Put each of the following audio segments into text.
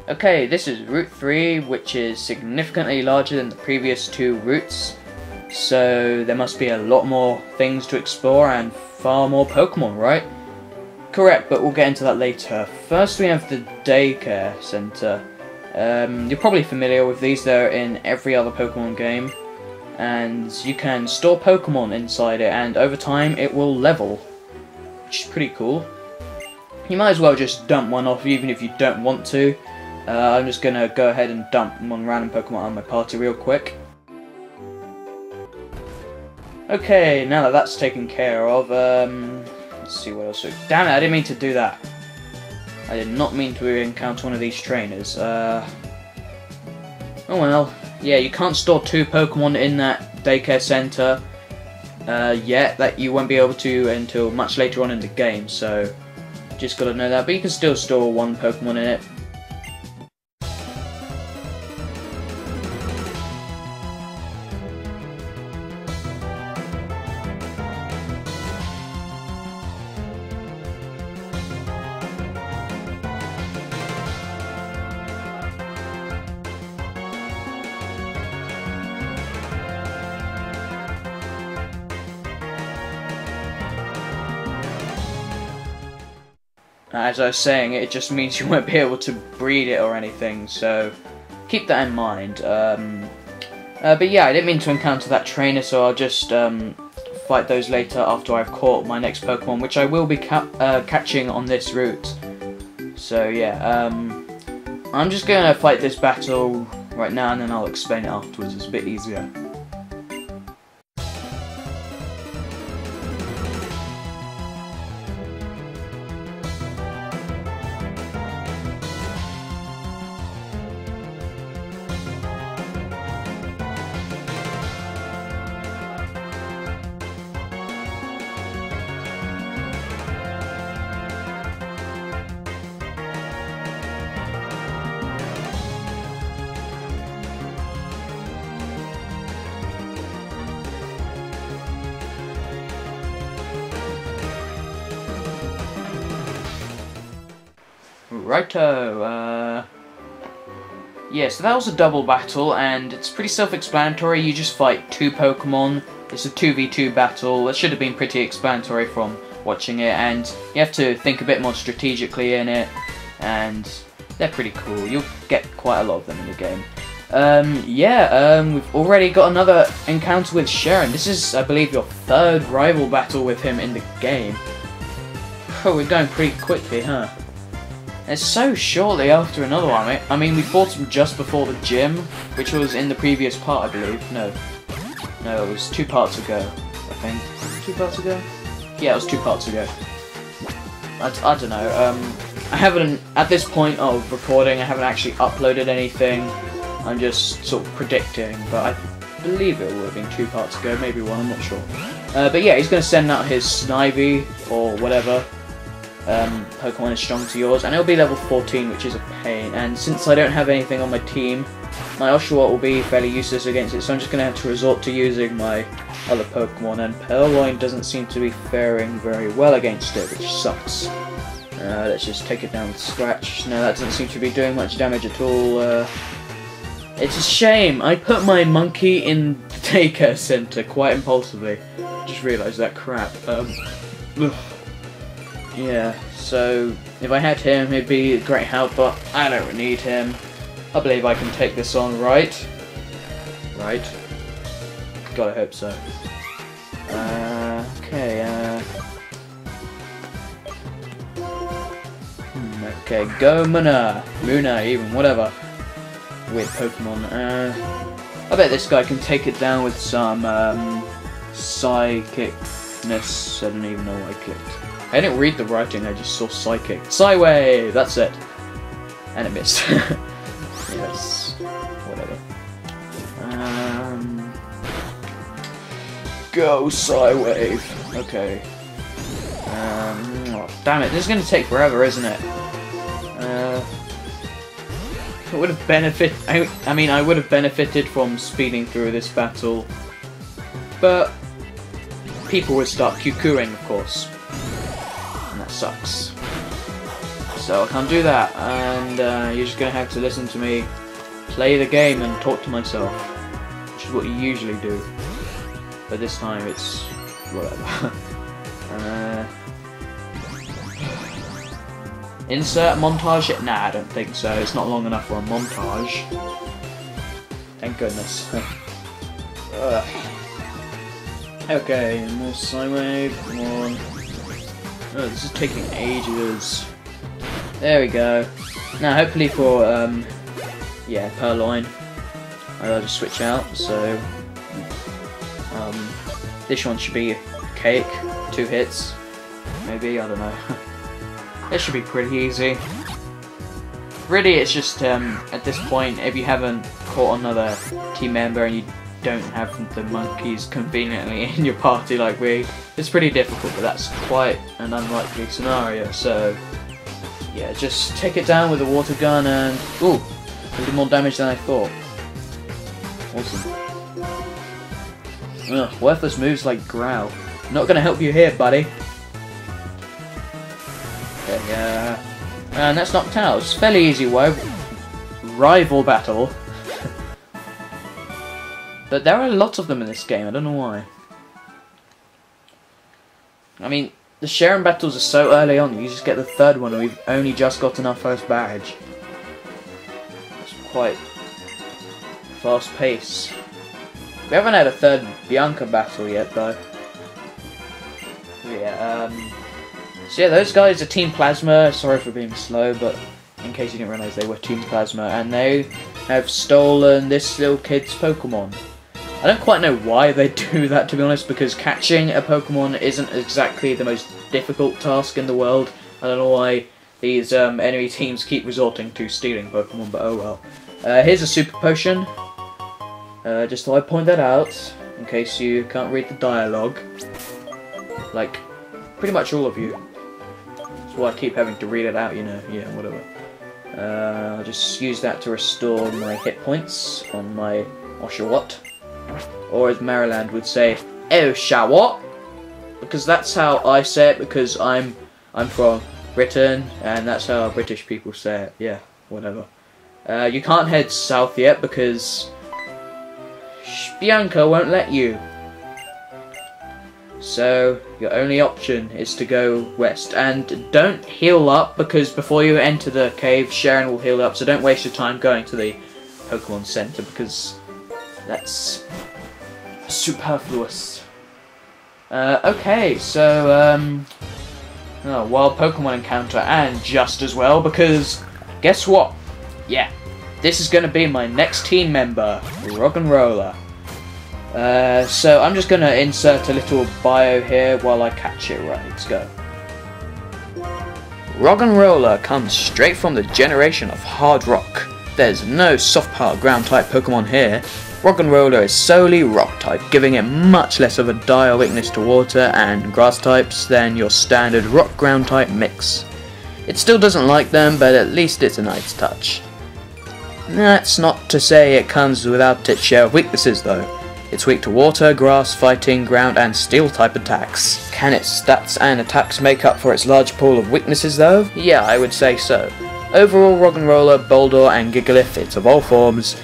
Okay, this is Route 3, which is significantly larger than the previous 2 routes. So there must be a lot more things to explore and far more Pokemon, right? Correct, but we'll get into that later. First we have the Daycare Center. You're probably familiar with these, they're in every other Pokemon game. And you can store Pokemon inside it, and over time it will level. Which is pretty cool. You might as well just dump one off even if you don't want to. I'm just gonna go ahead and dump one random Pokemon on my party real quick. Okay, now that that's taken care of, let's see what else. Damn it, I didn't mean to do that. I did not mean to encounter one of these trainers. Oh well. Yeah, you can't store 2 Pokemon in that daycare center yet. That you won't be able to until much later on in the game, so just gotta know that. But you can still store 1 Pokemon in it. As I was saying, it just means you won't be able to breed it or anything, so keep that in mind. But yeah, I didn't mean to encounter that trainer, so I'll just fight those later after I've caught my next Pokemon, which I will be catching on this route. So yeah, I'm just going to fight this battle right now, and then I'll explain it afterwards. It's a bit easier. Righto, yeah, so that was a double battle, and it's pretty self-explanatory. You just fight 2 Pokemon. It's a 2v2 battle. It should have been pretty explanatory from watching it, and you have to think a bit more strategically in it, and they're pretty cool. You'll get quite a lot of them in the game. We've already got another encounter with Sharon. This is, I believe, your 3rd rival battle with him in the game. Oh, we're going pretty quickly, huh? It's so shortly after another one. I mean, we fought him just before the gym, which was in the previous part, I believe. No, it was 2 parts ago, I think. 2 parts ago? Yeah, it was 2 parts ago. I don't know. I haven't, at this point of recording, I haven't actually uploaded anything. I'm just sort of predicting, but I believe it would have been 2 parts ago, maybe 1, I'm not sure. But yeah, he's going to send out his Snivy, or whatever. Pokemon is strong to yours, and it'll be level 14, which is a pain. And since I don't have anything on my team, my Oshawott will be fairly useless against it, so I'm just going to have to resort to using my other Pokemon, and Purloin doesn't seem to be faring very well against it, which sucks. Let's just take it down with Scratch. No, that doesn't seem to be doing much damage at all. It's a shame. I put my monkey in the daycare center quite impulsively. Just realised that crap. Yeah, so if I had him, he'd be a great help, but I don't need him. I believe I can take this on, right? Right. Gotta hope so. Okay, okay, go Muna, even, whatever. Weird Pokemon. I bet this guy can take it down with some, psychicness. I don't even know what I clicked. I didn't read the writing, I just saw Psychic. Psywave! That's it. And it missed. Yes. Whatever. Go Psywave! Okay. Oh, damn it, this is gonna take forever, isn't it? It would have I mean, I would have benefited from speeding through this battle. But people would start QQing, of course. And that sucks. so I can't do that, and you're just gonna have to listen to me play the game and talk to myself, which is what you usually do, but this time it's whatever. Insert montage? Nah, I don't think so. It's not long enough for a montage. Thank goodness. Okay, more sine wave. Come on. Oh, this is taking ages. There we go. Now, hopefully for yeah, Purloin, I'll just switch out. So this one should be cake. 2 hits, maybe. I don't know. It should be pretty easy. Really, it's just at this point, if you haven't caught another team member and you don't have the monkeys conveniently in your party like we, it's pretty difficult, but that's quite an unlikely scenario. So yeah, just take it down with a water gun and ooh, a little more damage than I thought. Awesome. Ugh, worthless moves like growl. Not gonna help you here, buddy. Yeah, and that's knocked out. It's a fairly easy rival battle. But there are a lot of them in this game, I don't know why. I mean, the Sharon battles are so early on, you just get the 3rd one and we've only just gotten our first badge. It's quite fast pace. We haven't had a 3rd Bianca battle yet though. Yeah, so yeah, those guys are Team Plasma. Sorry for being slow, but in case you didn't realise, they were Team Plasma, and they have stolen this little kid's Pokémon. I don't quite know why they do that, to be honest, because catching a Pokémon isn't exactly the most difficult task in the world. I don't know why these enemy teams keep resorting to stealing Pokémon, but oh well. Here's a Super Potion. Just thought I'd point that out, in case you can't read the dialogue. Like, pretty much all of you. That's why I keep having to read it out, you know. Yeah, whatever. I'll just use that to restore my hit points on my Oshawott. Or as Maryland would say, Oshawott! Because that's how I say it, because I'm from Britain, and that's how British people say it. Yeah, whatever. You can't head south yet, because Bianca won't let you. So, your only option is to go west. And don't heal up, because before you enter the cave, Sharon will heal up, so don't waste your time going to the Pokemon Center, because that's superfluous. Okay, so, wild Pokemon encounter, and just as well, because guess what? Yeah, this is going to be my next team member, Rock'n'Roller. So I'm just going to insert a little bio here while I catch it. Right, let's go. Rock'n'Roller comes straight from the generation of hard rock. There's no soft part ground type Pokemon here. Rock'n'Roller is solely rock type, giving it much less of a dire weakness to water and grass types than your standard rock ground type mix. It still doesn't like them, but at least it's a nice touch. That's not to say it comes without its share of weaknesses though. It's weak to water, grass, fighting, ground and steel type attacks. Can its stats and attacks make up for its large pool of weaknesses though? Yeah, I would say so. Overall, Rock'n'Roller, Boldore and Gigalith, its evolved forms,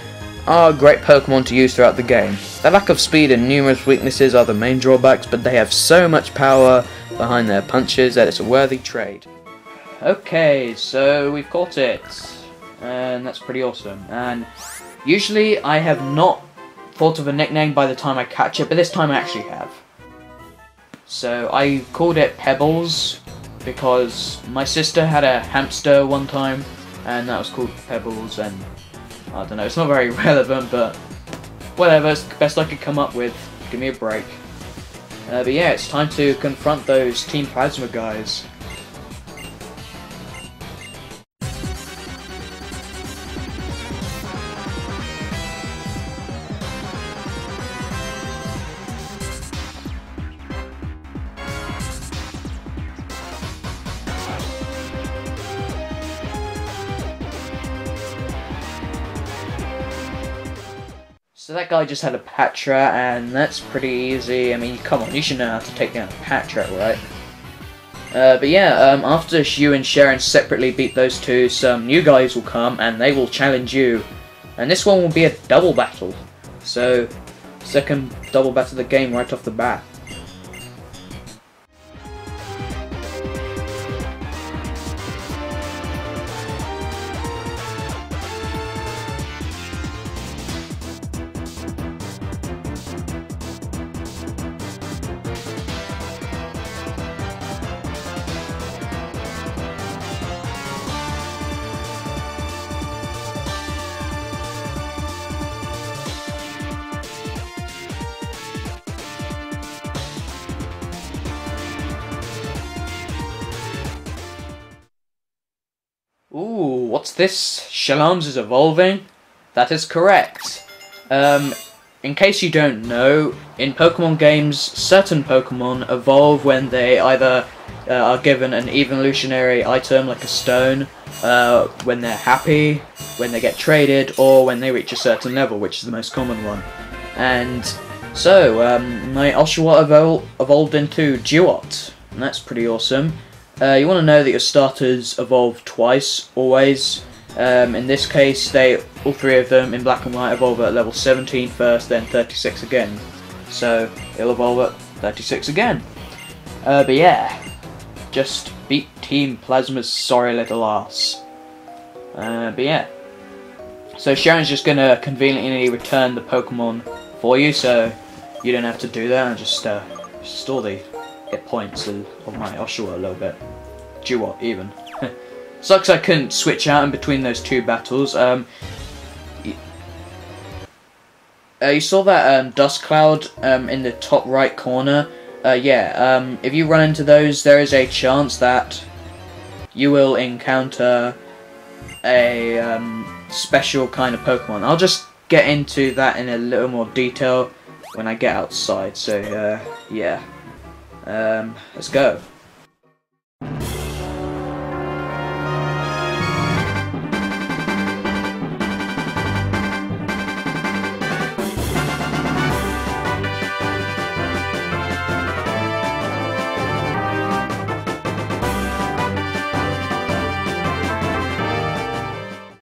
are great Pokemon to use throughout the game. Their lack of speed and numerous weaknesses are the main drawbacks, but they have so much power behind their punches that it's a worthy trade. Okay, so we've caught it, and that's pretty awesome. And usually I have not thought of a nickname by the time I catch it, but this time I actually have. So I called it Pebbles because my sister had a hamster one time and that was called Pebbles, and I don't know, it's not very relevant, but whatever, it's the best I could come up with. Give me a break. But yeah, it's time to confront those Team Plasma guys. So that guy just had a Patra, and that's pretty easy. I mean, come on, you should know how to take down a Patra, right? But yeah, after you and Sharon separately beat those two, some new guys will come and they will challenge you. And this one will be a double battle. So, second double battle of the game right off the bat. Ooh, what's this? Shalams is evolving? That is correct. In case you don't know, in Pokemon games, certain Pokemon evolve when they either are given an evolutionary item like a stone, when they're happy, when they get traded, or when they reach a certain level, which is the most common one. And so, my Oshawott evolved into Duot, and that's pretty awesome. You want to know that your starters evolve twice, always. In this case, all three of them in black and white evolve at level 17 first, then 36 again. So, it'll evolve at 36 again. But yeah, just beat Team Plasma's sorry little ass. But yeah. So Sharon's just going to conveniently return the Pokemon for you, so you don't have to do that, and just store the hit points of my Oshawott a little bit. Duot, even. Sucks I couldn't switch out in between those two battles. You saw that dust cloud in the top right corner? Yeah, if you run into those, there is a chance that you will encounter a special kind of Pokemon. I'll just get into that in a little more detail when I get outside, so yeah. Let's go.